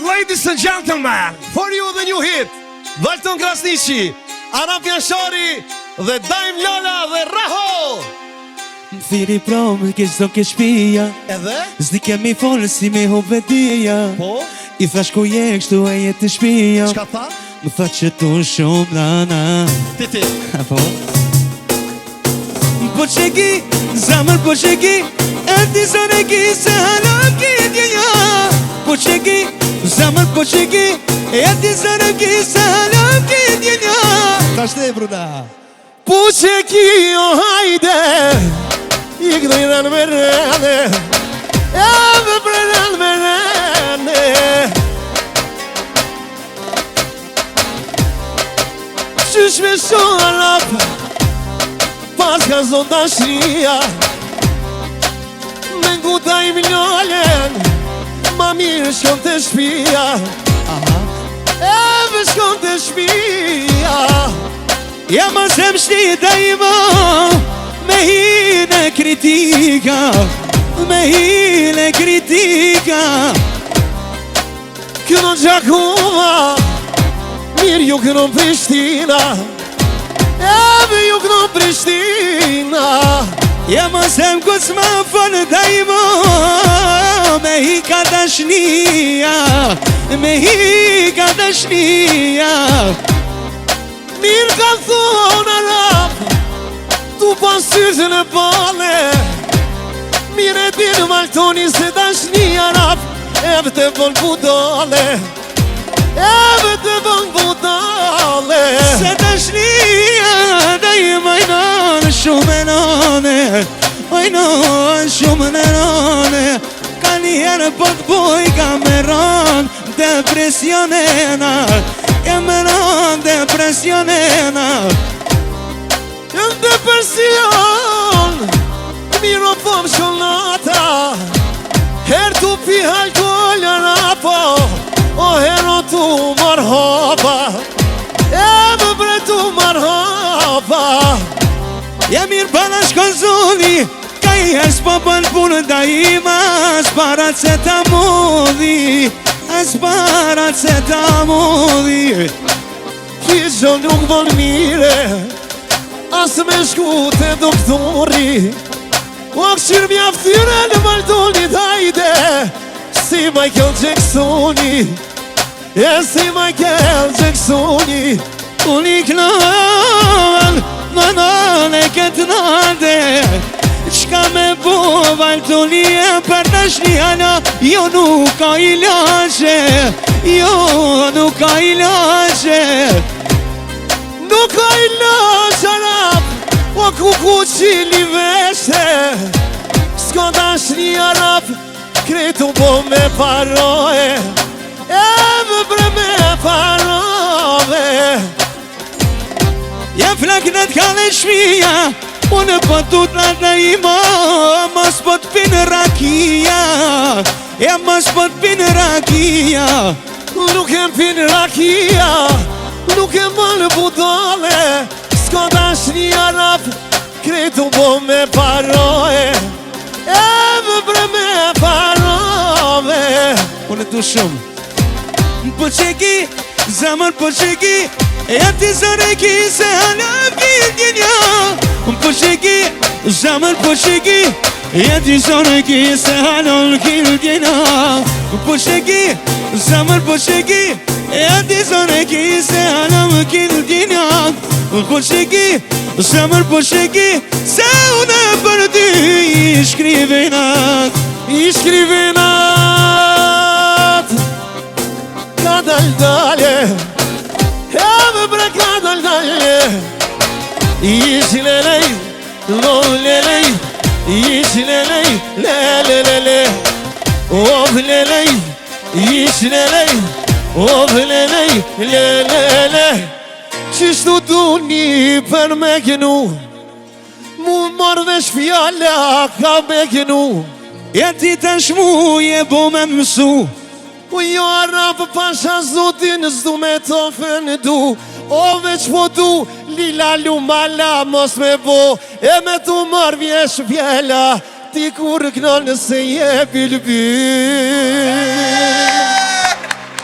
ladies and gentlemen, for you the new hit, Valton Krasniqi, Arap Janshari dhe Daim Lola dhe Raho. Më thiri promë, keq do ke shpia. Edhe? Zdi kemi folë si me hovedia. Po? I thash ku je kështu e jetë shpia. Çka tha? Më tha që tu shumë nana. Ti. Po? Po qeki, zamër po qeki, e ti zone ki se halon ki djenja. Po qeki, zamër po qeki, e ti zone ki se halon ki djenja. Ta shte bruda. Po qeki o hajde, I këdojnë me rene, e me prenen me rene. Qysh me shonë arap, pas ka zonë dashria, me nguta I miljonen, ma mirë shkon të shpia. E me shkon të shpia. Ja ma sem shtita I ma, me hine kritika, me hine kritika. Kënon Gjakova, mirë ju kënon Prishtina, Eve ju kënon Prishtina. Ja ma sem kus ma falë da I ma, me hi ka dashnia, me hi ka dashnia. Mirë ka thonë arap, tu pas syzën e pale, mirë e dinë Valtoni se dashnia arap, Eve të bon budale, Eve të bon budale. Se dashnia da I majnane shumë e nane, majnane shumë e nane. Ka njerë po t'boj ka me ranë depresionena, ja me ranë depresionena. Jem depresion, miro pëm shkollata, her tu pi alkohol rapo, o hero tu marhaba, Eve bre tu marhaba. Ja mirë bala shkon zoni, ka I herë s'po bën punë da I ma, as para se ta mudhi, as para se ta mudhi. Kisho nuk bon mire, as me shku te doktori, o këshirë mjaftyre në Valtonit hajde, si Michael Jacksoni, e si Michael Jacksoni. Unë I knall, në këtë nande, qka me bo Valtoni e për dashnia na, jo nuk ka ilaçe, jo nuk ka ilaçe. Nuk ka ilaç arap, o kuku qili veshe, s'ka dashni arap, kretu po me paroje, Eve bre me parove. Ja flaknat ka dhe shpia, unë po tutnat në I ma, mos po t'pinë rakia, ja mos po t'pinë rakia. Nuk e m'pinë rakia, nuk e m'banë budale, s'ka dashni arap, kretu po me paroje, Eve bre me parove. Unë du shumë po qeki, zamër po qeki, e ti zore ki se halaf ki djenja. Po qeki, zamër po qeki, e ti zore ki se halaf ki djenja. Po qeki, zamër po qeki, e ti zore ki se halaf ki djenja. Po qeki, zamër po qeki, se une për ty I shkrivenat, I shkrivenat, ka dal-dalje, Eve bre ka dal-dalje. Ishi lelej, lo lelej, ishi lelej, le le le, of lelej, ishi lelej, of lelej, le. Qishtu duni për me genu, mu marrë vesh fjalla ka me genu. e ti tash mu je bo me mësu. O jo arap pasha zotin s'du me të ofendu, o veç po du lila lumala mos me bo, e me tu marrë vjesh vjela, ti kur kënon se je bilbil.